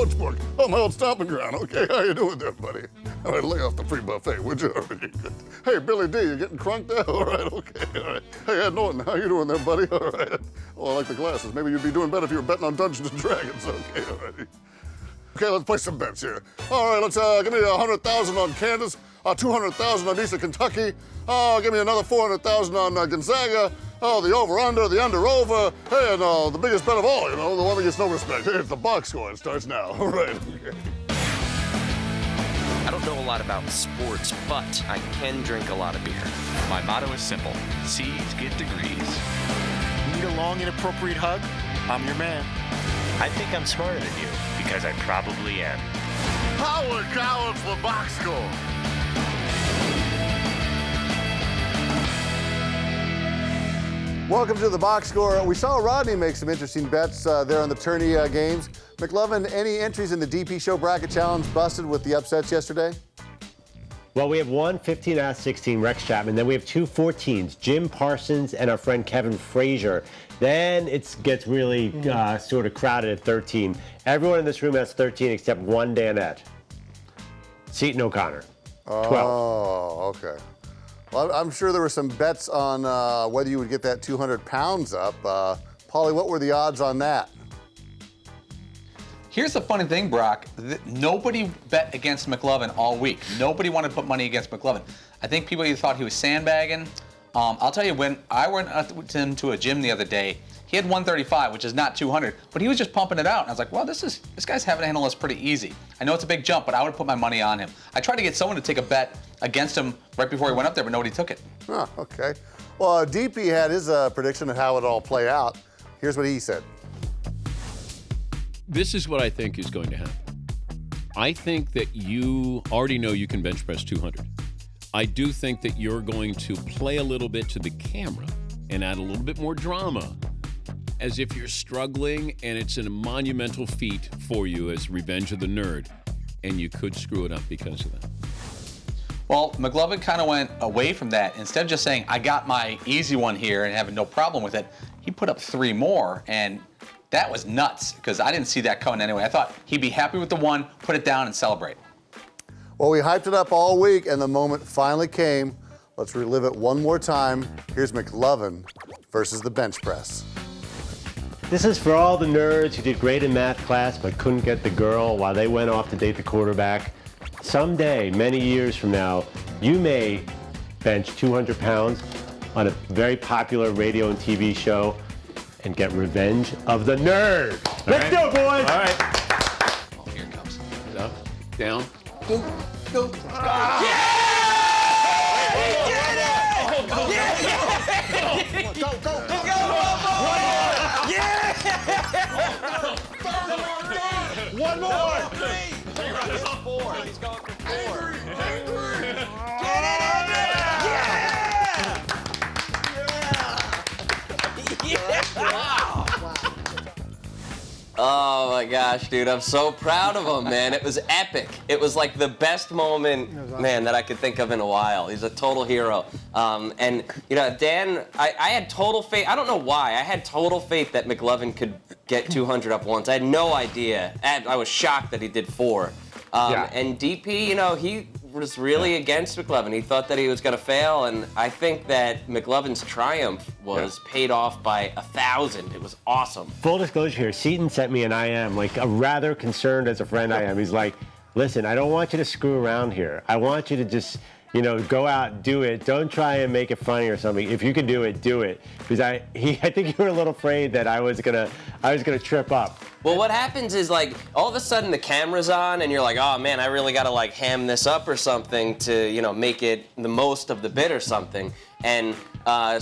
coach book. Oh, my old stomping ground. Okay, how you doing there, buddy? All right, lay off the free buffet, would you? Hey, Billy D, you getting crunked there? All right, okay, all right. Hey, Ed Norton, how you doing there, buddy? All right. Oh, I like the glasses. Maybe you'd be doing better if you were betting on Dungeons & Dragons. Okay, all right. Okay, let's play some bets here. All right, let's give me 100,000 on Kansas, 200,000 on Eastern Kentucky. Give me another 400,000 on Gonzaga. Oh, the over-under, the under-over. Hey, and the biggest bet of all, you know, the one that gets no respect. Hey, it's the box score. It starts now. All right. I don't know a lot about sports, but I can drink a lot of beer. My motto is simple. C's get degrees. Need a long, inappropriate hug? I'm your man. I think I'm smarter than you, because I probably am. Howard Collins for box score. Welcome to the box score. We saw Rodney make some interesting bets there on the tourney games. Mclovin, any entries in the DP Show Bracket Challenge busted with the upsets yesterday? Well, we have one 15 out of 16, Rex Chapman. Then we have two 14s, Jim Parsons and our friend Kevin Frazier. Then it gets really sort of crowded at 13. Everyone in this room has 13 except one Danette. Seton O'Connor, 12. Oh, okay. Well, I'm sure there were some bets on whether you would get that 200 pounds up. Paulie, what were the odds on that? Here's the funny thing, Brock. Nobody bet against Mclovin all week. Nobody wanted to put money against Mclovin. I think people either thought he was sandbagging. I'll tell you, when I went into a gym the other day, he had 135, which is not 200, but he was just pumping it out. And I was like, well, this guy's having to handle this pretty easy. I know it's a big jump, but I would put my money on him. I tried to get someone to take a bet against him right before he went up there, but nobody took it. Oh, okay. Well, DP had his prediction of how it all play out. Here's what he said. This is what I think is going to happen. I think that you already know you can bench press 200. I do think that you're going to play a little bit to the camera and add a little bit more drama, as if you're struggling and it's a monumental feat for you as Revenge of the Nerd, and you could screw it up because of that. Well, Mclovin kind of went away from that. Instead of just saying, I got my easy one here and having no problem with it, he put up 3 more, and that was nuts, because I didn't see that coming anyway. I thought he'd be happy with the one, put it down, and celebrate. Well, we hyped it up all week, and the moment finally came. Let's relive it one more time. Here's Mclovin versus the bench press. This is for all the nerds who did great in math class but couldn't get the girl while they went off to date the quarterback. Someday, many years from now, you may bench 200 pounds on a very popular radio and TV show and get Revenge of the Nerd. Let's do it, boys! All right. Oh, here it comes. Up, down. Go. Ah! Yeah! He did it! Go. Yeah! One more. He's on 4. He's going for 4. Get it in there. Oh my gosh, dude, I'm so proud of him, man. It was epic. It was like the best moment, man, that I could think of in a while. He's a total hero. And, you know, Dan, I had total faith. I don't know why. I had total faith that Mclovin could get 200 up once. I had no idea. I was shocked that he did 4. And DP, you know, he was really against Mclovin. He thought that he was going to fail, and I think that Mclovin's triumph was paid off by 1,000. It was awesome. Full disclosure here, Seton sent me an IM, like a rather concerned as a friend I am. He's like, listen, I don't want you to screw around here. I want you to just, you know, go out and do it. Don't try and make it funny or something. If you can do it, do it. Because I think you were a little afraid that I was gonna trip up. Well, what happens is, like, all of a sudden the camera's on and you're like, oh man, I really gotta like ham this up or something to, you know, make it the most of the bit or something. And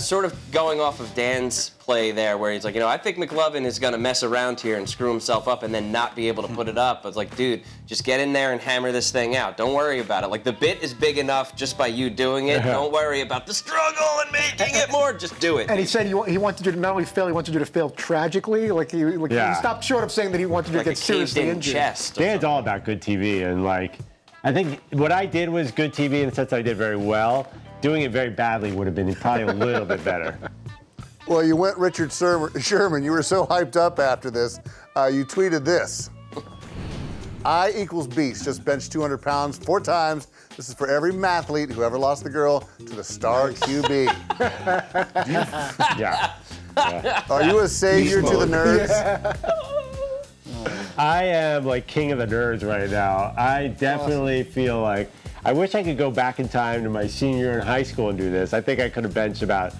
sort of going off of Dan's play there where he's like, you know, I think Mclovin is gonna mess around here and screw himself up and then not be able to put it up. I was like, dude, just get in there and hammer this thing out. Don't worry about it. Like, the bit is big enough just by you doing it. Don't worry about the struggle and making it more. Just do it. And he said he wanted you to not only fail, he wanted you to fail tragically. He stopped short of saying that he wanted you to get seriously injured. Dan's all about good TV, and like, I think what I did was good TV in the sense that I did very well. Doing it very badly would have been probably a little bit better. Well, you went Richard Sherman. You were so hyped up after this. You tweeted this. I equals beast. Just bench 200 pounds 4 times. This is for every mathlete who ever lost the girl to the star QB. Yeah. Are you a savior to the nerds? I am like king of the nerds right now. I definitely feel like I wish I could go back in time to my senior year in high school and do this. I think I could have benched about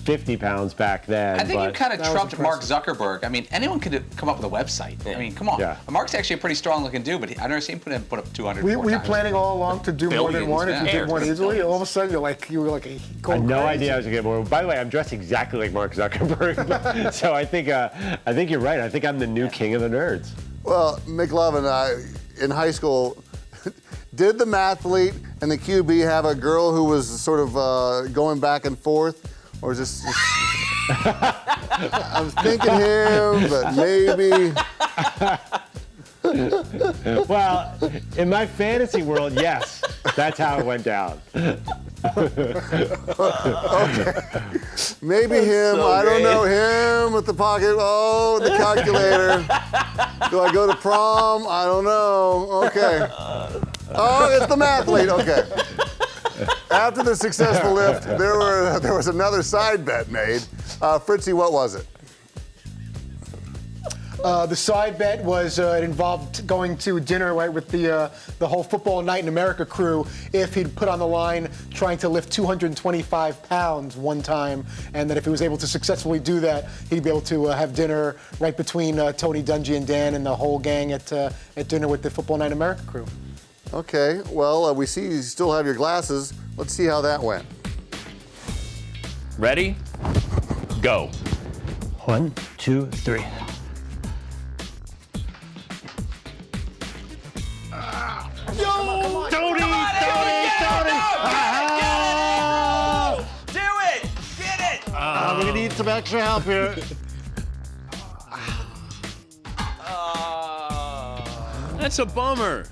50 pounds back then. I think you kind of That was trumped Mark impressive. Zuckerberg. I mean, anyone could come up with a website. I mean, come on. Yeah. Mark's actually a pretty strong-looking dude, but I've never seen him put up 200 Were more you times. planning all along to do more than Billions, one? If you yeah. did one easily, all of a sudden you were like I had no idea I was gonna get more. By the way, I'm dressed exactly like Mark Zuckerberg. So I think you're right. I think I'm the new king of the nerds. Well, Mclovin, in high school, did the mathlete and the QB have a girl who was sort of going back and forth? Or is this just... I'm thinking him, but maybe... Well, in my fantasy world, yes, that's how it went down. Maybe him, so I don't great. know, him with the pocket, oh, the calculator. Do I go to prom? I don't know, okay. Oh, it's the mathlete, okay. After the successful lift, there was another side bet made. Fritzy, what was it? The side bet was it involved going to dinner right with the whole Football Night in America crew if he'd put on the line trying to lift 225 pounds one time, and that if he was able to successfully do that, he'd be able to have dinner right between Tony Dungy and Dan and the whole gang at dinner with the Football Night in America crew. Okay, well, we see you still have your glasses. Let's see how that went. Ready? Go. 1, 2, 3. We're gonna need some extra help here. That's a bummer.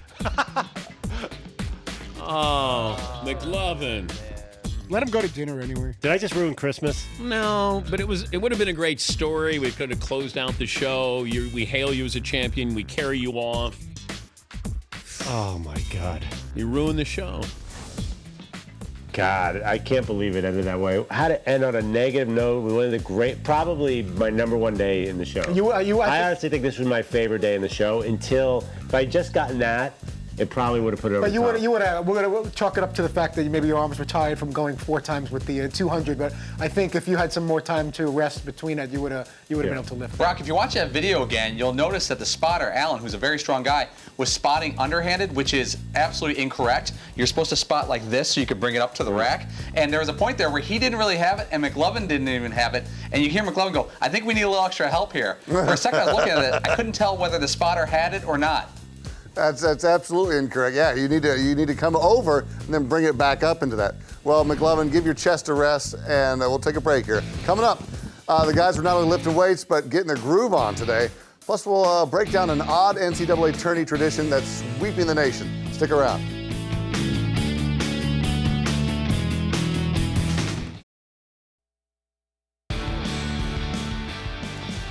Oh, Mclovin. Let him go to dinner anyway. Did I just ruin Christmas? No, but it would have been a great story. We could have closed out the show. We hail you as a champion. We carry you off. Oh my God. You ruined the show. God, I can't believe it ended that way. How to end on a negative note. We went into probably my #1 day in the show. I honestly think this was my favorite day in the show until, if I had just gotten that, it probably would have put it over But the top. we're going to chalk it up to the fact that maybe your arms were tired from going 4 times with the 200. But I think if you had some more time to rest between it, you would have been able to lift. Brock, if you watch that video again, you'll notice that the spotter, Alan, who's a very strong guy, was spotting underhanded, which is absolutely incorrect. You're supposed to spot like this so you could bring it up to the rack. And there was a point there where he didn't really have it, and Mclovin didn't even have it. And you hear Mclovin go, I think we need a little extra help here. For a second I was looking at it, I couldn't tell whether the spotter had it or not. That's absolutely incorrect. Yeah, you need to come over and then bring it back up into that. Well, Mclovin, give your chest a rest, and we'll take a break here. Coming up, the guys are not only lifting weights, but getting their groove on today. Plus, we'll break down an odd NCAA tourney tradition that's sweeping the nation. Stick around.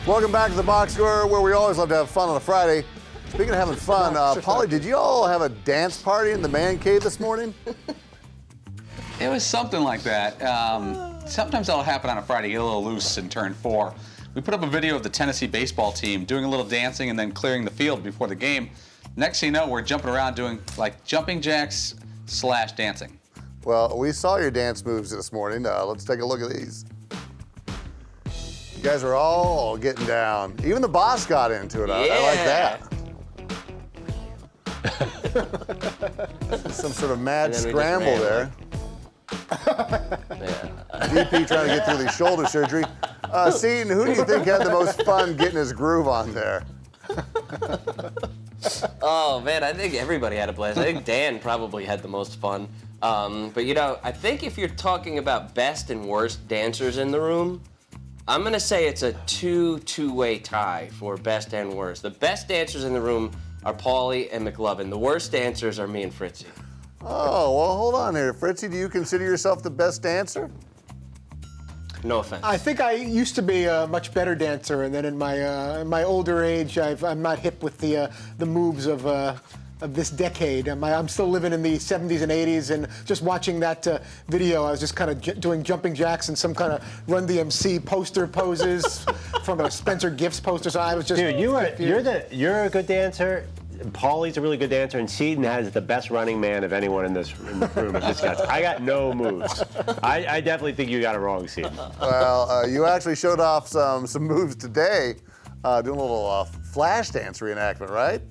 Welcome back to the Box Score, where we always love to have fun on a Friday. Speaking of having fun, Paulie, did you all have a dance party in the man cave this morning? It was something like that. Sometimes that'll happen on a Friday, get a little loose in turn 4. We put up a video of the Tennessee baseball team doing a little dancing and then clearing the field before the game. Next thing you know, we're jumping around doing like jumping jacks / dancing. Well, we saw your dance moves this morning. Let's take a look at these. You guys are all getting down. Even the boss got into it. I like that. Some sort of mad scramble there. DP trying to get through the shoulder surgery. Seton, who do you think had the most fun getting his groove on there? Oh man, I think everybody had a blast. I think Dan probably had the most fun. But you know, I think if you're talking about best and worst dancers in the room, I'm gonna say it's a two-way tie for best and worst. The best dancers in the room are Paulie and Mclovin. The worst dancers are me and Fritzy. Oh, well, hold on here. Fritzy, do you consider yourself the best dancer? No offense. I think I used to be a much better dancer, and then in my older age, I'm not hip with the moves of this decade. I'm still living in the 70s and 80s, and just watching that video, I was just kind of doing jumping jacks and some kind of Run DMC poster poses from a Spencer Gifts poster. So I was just. Dude, you're a good dancer. Paulie's a really good dancer, and Seton has the best running man of anyone in the room. I got no moves. I definitely think you got it wrong, Seton. Well, you actually showed off some moves today, doing a little flash dance reenactment, right?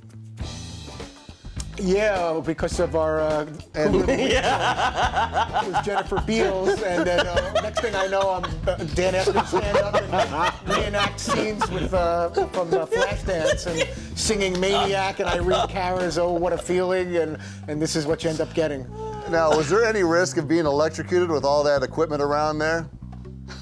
Yeah, because of our it was Jennifer Beals, and then next thing I know, Dan asked me to stand up and reenact scenes with from Flashdance and singing "Maniac" and Irene Cara's "Oh What a Feeling," and this is what you end up getting. Now, was there any risk of being electrocuted with all that equipment around there?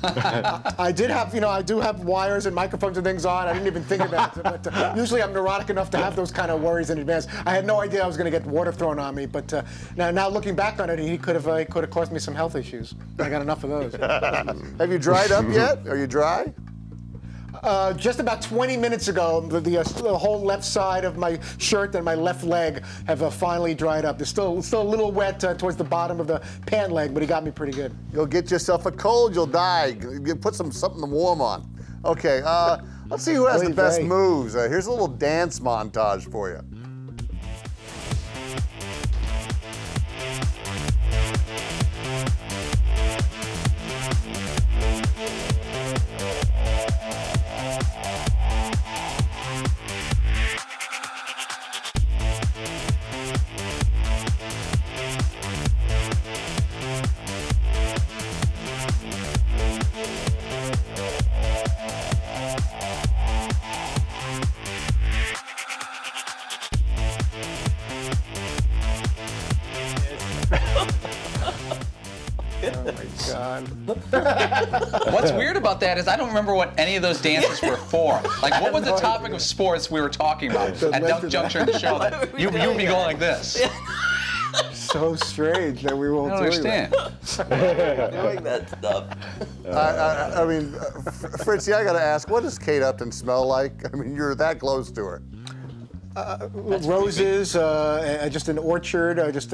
I did have, I do have wires and microphones and things on. I didn't even think of that. But usually I'm neurotic enough to have those kind of worries in advance. I had no idea I was going to get water thrown on me. But now looking back on it, he could have caused me some health issues. I got enough of those. Have you dried up yet? Are you dry? Just about 20 minutes ago, the whole left side of my shirt and my left leg have finally dried up. They're still a little wet towards the bottom of the pant leg, but he got me pretty good. You'll get yourself a cold, you'll die. You put something warm on. Okay, let's see who has the best moves. Here's a little dance montage for you. Oh my God. What's weird about that is I don't remember what any of those dances were for. Like, what was the topic of sports we were talking about at that juncture in the show that you would be going like this? So strange that we won't I don't understand. Doing that stuff. I mean, Fritzy, I got to ask, what does Kate Upton smell like? I mean, you're that close to her. Roses, just an orchard, just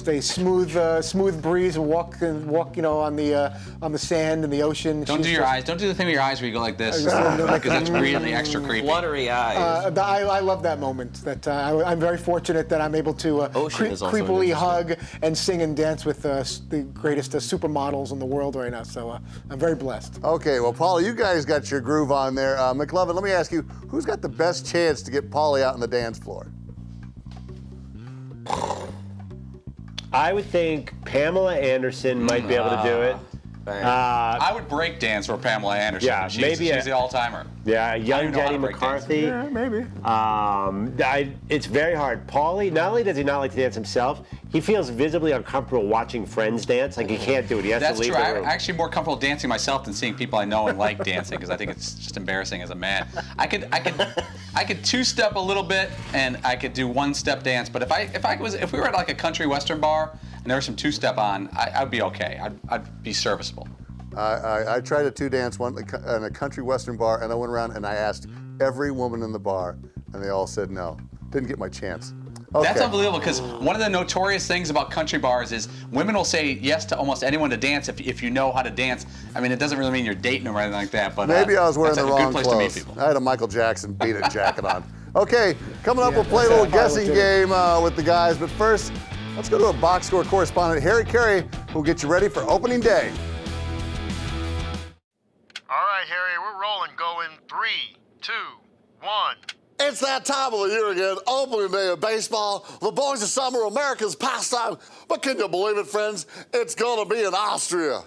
a smooth breeze, walk, on the sand and the ocean. Don't do your eyes. Don't do the thing with your eyes where you go like this, because that's really extra creepy. Fluttery eyes. I love that moment. That I'm very fortunate that I'm able to creepily hug and sing and dance with the greatest supermodels in the world right now. So I'm very blessed. Okay, well, Paulie, you guys got your groove on there. Mclovin, let me ask you, who's got the best chance to get Paulie out on the dance floor? I would think Pamela Anderson might be able to do it. I would break dance for Pamela Anderson. Yeah, she's the all-timer. Yeah, young Jenny McCarthy. Yeah, maybe. It's very hard. Paulie, not only does he not like to dance himself, he feels visibly uncomfortable watching friends dance. Like he can't do it. He has to leave the room. I'm actually more comfortable dancing myself than seeing people I know and like dancing, because I think it's just embarrassing as a man. I could two-step a little bit and I could do one-step dance. But if we were at like a country western bar and there was some two-step on, I'd be okay. I'd be serviceable. I tried a two-dance one in a country western bar, and I went around and I asked every woman in the bar, and they all said no. Didn't get my chance. Okay. That's unbelievable, because one of the notorious things about country bars is women will say yes to almost anyone to dance if you know how to dance. I mean, it doesn't really mean you're dating them or anything like that, but maybe I was wearing the wrong good place clothes. To meet people. I had a Michael Jackson Beat It jacket on. Okay, coming up, we'll play a little guessing game with the guys, but first, let's go to a box score correspondent, Harry Carey, who'll get you ready for opening day. All right, Harry, we're rolling. Going 3, 2, 1. It's that time of the year again, opening day of baseball. The boys of summer, America's pastime. But can you believe it, friends? It's going to be in Austria.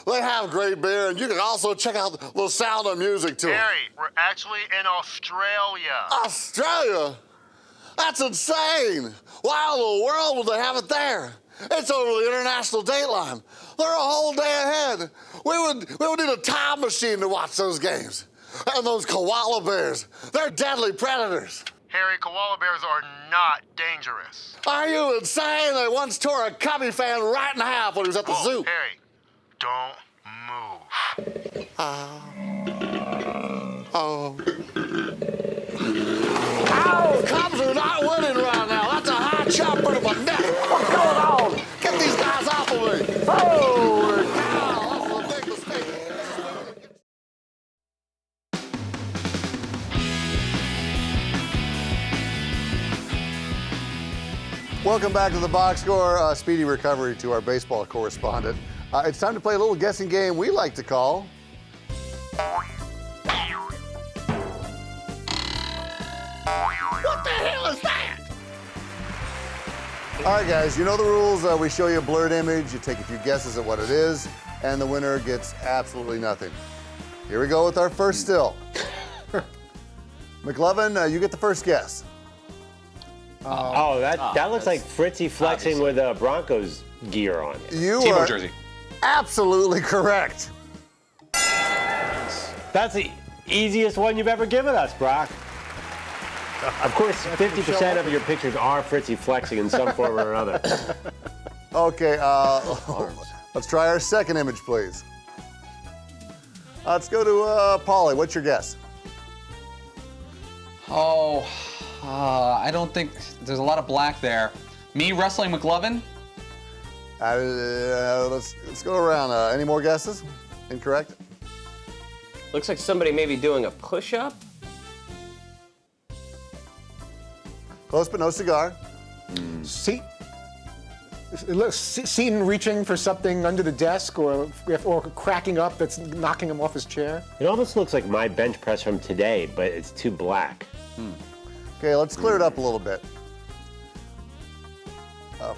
They have great beer, and you can also check out the sound of music, too. Harry, we're actually in Australia. Australia? That's insane. Why in the world would they have it there? It's over the international date line. They're a whole day ahead. We would need a time machine to watch those games. And those koala bears, they're deadly predators. Harry, koala bears are not dangerous. Are you insane? They once tore a Cubby fan right in half when he was at the zoo. Harry, don't move. Oh. Ow, Cubs are not winning right now. That's a high chopper to my neck. What's going on? Get these guys off of me. Holy cow, that's a big mistake. Welcome back to the box score. Speedy recovery to our baseball correspondent. It's time to play a little guessing game we like to call. What the hell is that? All right, guys, you know the rules. We show you a blurred image. You take a few guesses at what it is, and the winner gets absolutely nothing. Here we go with our first still. Mclovin, you get the first guess. That looks like Fritzy flexing with Broncos gear on. You Tebow are jersey. absolutely correct. That's the easiest one you've ever given us, Brock. Of course, 50% of your pictures are Fritzy flexing in some form or another. Okay, let's try our second image, please. Let's go to Paulie. What's your guess? I don't think there's a lot of black there. Me wrestling Mclovin? Let's go around. Any more guesses? Incorrect? Looks like somebody maybe doing a push-up. Close, but no cigar. Seaton reaching for something under the desk or cracking up that's knocking him off his chair. It almost looks like my bench press from today, but it's too black. Okay, let's clear it up a little bit.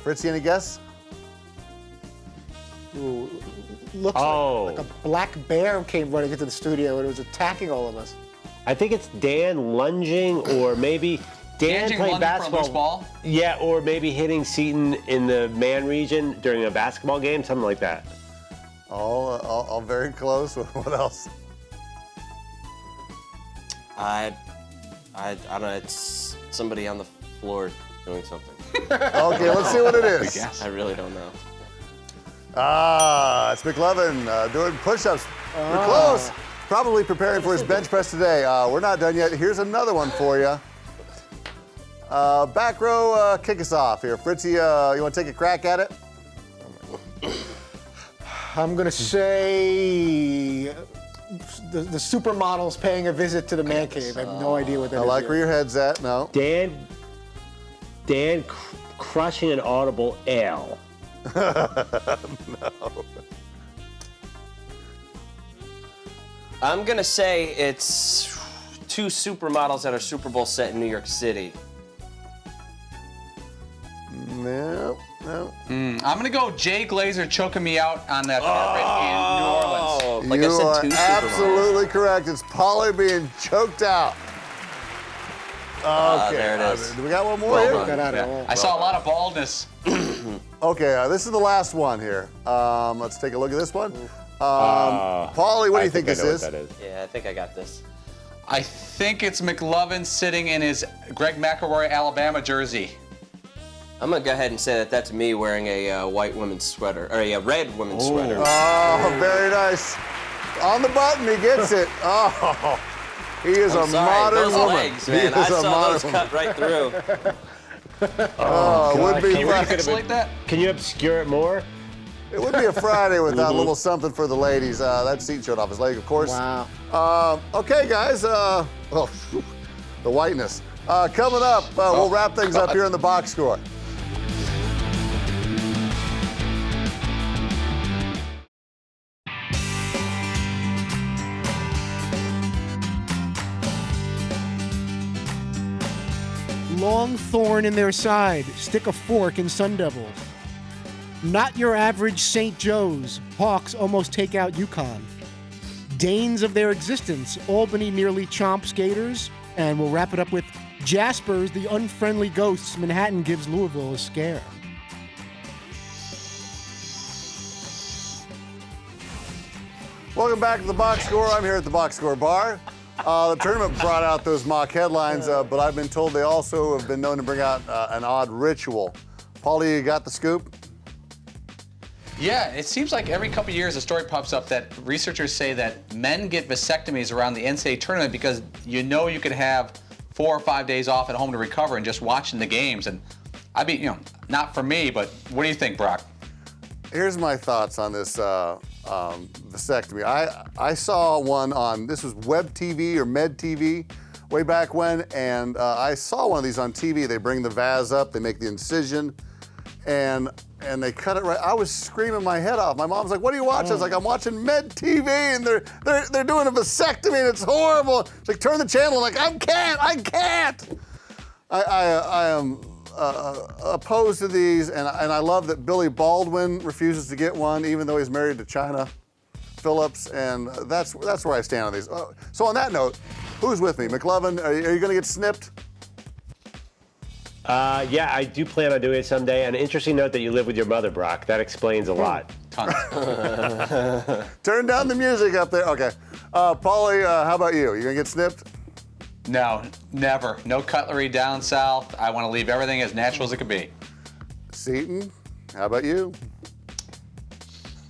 Fritzy, any guess? Ooh, looks Oh. like a black bear came running into the studio and it was attacking all of us. I think it's Dan lunging, or maybe Dan Lunging playing for a basketball. loose ball? Yeah, or maybe hitting Seaton in the man region during a basketball game, something like that. All very close. What else? I don't know. It's somebody on the floor doing something. Okay, let's see what it is. I really don't know. It's Mclovin doing push-ups. We're close. Probably preparing for his bench press today. We're not done yet. Here's another one for you. Back row, kick us off here. Fritzy, you want to take a crack at it? I'm going to say the supermodel's paying a visit to the man cave. I have no idea what that is. I like yet. where your head's at. No. Dan crushing an audible L. No. I'm gonna say it's two supermodels at a Super Bowl set in New York City. No. I'm gonna go Jay Glazer choking me out on that carpet in New Orleans. Like You I said, are two supermodels. absolutely correct. It's Paulie being choked out. Okay. There it is. Do we got one more Well here? done. Got out of all. I saw a lot of baldness. Okay, this is the last one here. Let's take a look at this one. Paulie, what do you think this I know is? what that is. Yeah, I think I got this. I think it's Mclovin sitting in his Greg McElroy Alabama jersey. I'm gonna go ahead and say that that's me wearing a white women's sweater, or a red women's sweater. Oh, very nice. On the button, he gets it. Oh, he is I'm a sorry, modern those woman. legs, He man. is I a saw modern those woman. cut right through. Would be Can you Friday. It's like that. Can you obscure it more? It would be a Friday with a little something for the ladies. That seat showed off his leg, of course. Wow. Okay, guys. The whiteness. Coming up, we'll wrap things up here in the box score. Long thorn in their side, stick a fork in Sun Devils. Not your average St. Joe's, Hawks almost take out UConn. Danes of their existence, Albany nearly chomps Gators, and we'll wrap it up with Jaspers, the unfriendly ghosts, Manhattan gives Louisville a scare. Welcome back to the box score. I'm here at the box score bar. The tournament brought out those mock headlines, but I've been told they also have been known to bring out an odd ritual. Paulie, you got the scoop? Yeah, it seems like every couple of years a story pops up that researchers say that men get vasectomies around the NCAA tournament because you could have 4 or 5 days off at home to recover and just watching the games. And I'd be, not for me, but what do you think, Brock? Here's my thoughts on this vasectomy. I saw one on, this was Web TV or Med TV way back when, and I saw one of these on TV. They bring the vase up, they make the incision, and they cut it right. I was screaming my head off. My mom's like, "What are you watching?" I was like, "I'm watching Med TV, and they're doing a vasectomy, and it's horrible." She's like, "Turn the channel." I'm like, I can't. I am opposed to these, and I love that Billy Baldwin refuses to get one, even though he's married to China Phillips, and that's where I stand on these. So on that note, who's with me? Mclovin, are you going to get snipped? Yeah, I do plan on doing it someday. An interesting note that you live with your mother, Brock. That explains a lot. Turn down the music up there. Okay. Paulie, how about you? You going to get snipped? No, never. No cutlery down south. I want to leave everything as natural as it could be. Seton, how about you?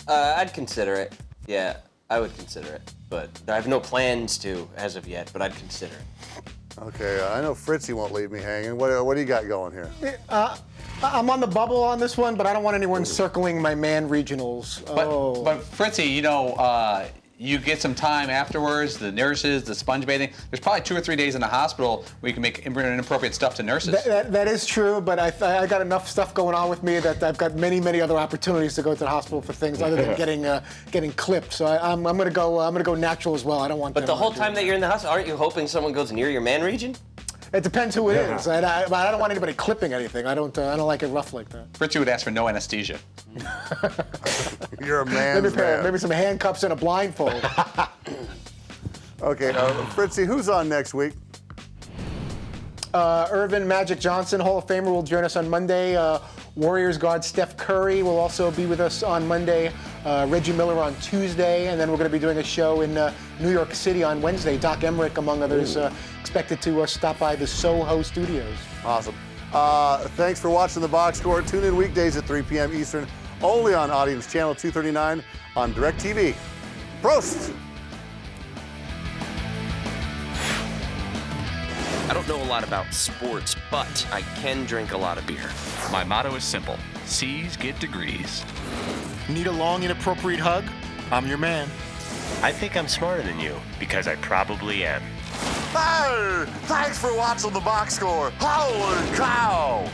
I'd consider it. Yeah, I would consider it. But I have no plans to as of yet, but I'd consider it. Okay, I know Fritzy won't leave me hanging. What do you got going here? I'm on the bubble on this one, but I don't want anyone circling my man regionals. But Fritzy, you get some time afterwards, the nurses, the sponge bathing. There's probably 2 or 3 days in the hospital where you can make inappropriate stuff to nurses. That is true, but I got enough stuff going on with me that I've got many other opportunities to go to the hospital for things other than getting clipped. So I'm gonna go natural as well. I don't want. But the whole time that you're in the hospital, aren't you hoping someone goes near your man region? It depends who it is. I don't want anybody clipping anything. I don't like it rough like that. Fritzy would ask for no anesthesia. You're a man's man. Maybe some handcuffs and a blindfold. Okay, Fritzy, who's on next week? Irvin Magic Johnson, Hall of Famer, will join us on Monday. Warriors guard Steph Curry will also be with us on Monday. Reggie Miller on Tuesday, and then we're going to be doing a show in New York City on Wednesday. Doc Emmerich, among others, expected to stop by the Soho Studios. Awesome. Thanks for watching The Box Score. Tune in weekdays at 3 p.m. Eastern, only on Audience Channel 239 on DirecTV. Prost! I don't know a lot about sports, but I can drink a lot of beer. My motto is simple. C's get degrees. Need a long, inappropriate hug? I'm your man. I think I'm smarter than you, because I probably am. Hey! Thanks for watching The Box Score. Holy cow!